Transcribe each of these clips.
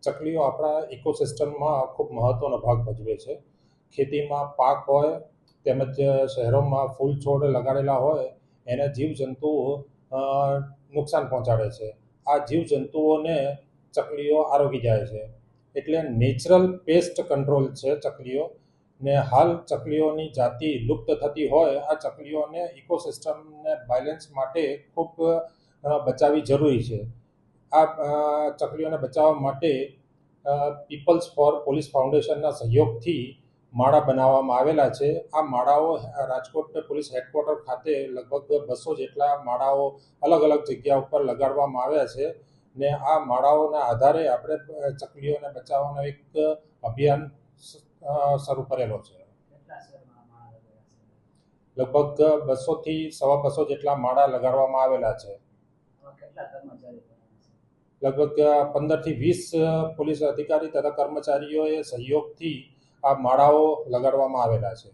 ચકલીઓ આપણા ઇકોસિસ્ટમમાં ખૂબ મહત્ત્વનો ભાગ ભજવે છે. ખેતીમાં પાક હોય તેમજ શહેરોમાં ફૂલ છોડ લગાડેલા હોય એને જીવજંતુઓ નુકસાન પહોંચાડે છે. આ જીવજંતુઓને ચકલીઓ આરોગી જાય છે. એટલે નેચરલ પેસ્ટ કંટ્રોલ છે ચકલીઓ. ને હાલ ચકલીઓની જાતિ લુપ્ત થતી હોય આ ચકલીઓને ઇકોસિસ્ટમને બેલેન્સ માટે ખૂબ બચાવવી જરૂરી છે. આ ચકલીઓને બચાવવા માટે પીપલ્સ ફોર પોલીસ ફાઉન્ડેશનના સહયોગથી માળા બનાવવામાં આવેલા છે. આ માળાઓ રાજકોટ પોલીસ હેડક્વાર્ટર ખાતે લગભગ 200 જેટલા માળાઓ અલગ અલગ જગ્યા ઉપર લગાડવામાં આવ્યા છે. ને આ માળાઓના આધારે આપણે ચકલીઓને બચાવવાનો એક અભિયાન શરૂ કરેલો છે. લગભગ 200થી 250 જેટલા માળા લગાડવામાં આવેલા છે. લગભગ 15થી 20 પોલીસ અધિકારી તથા કર્મચારીઓએ સહયોગથી આ માળાઓ લગાડવામાં આવેલા છે.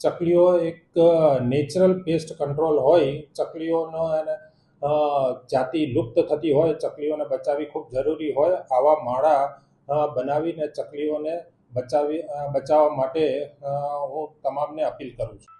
ચકલીઓ એક નેચરલ પેસ્ટ કંટ્રોલ હોય. ચકલીઓનો એને જાતિ લુપ્ત થતી હોય, ચકલીઓને બચાવવી ખૂબ જરૂરી હોય. આવા માળા બનાવીને ચકલીઓને બચાવવા માટે હું તમામને અપીલ કરું છું.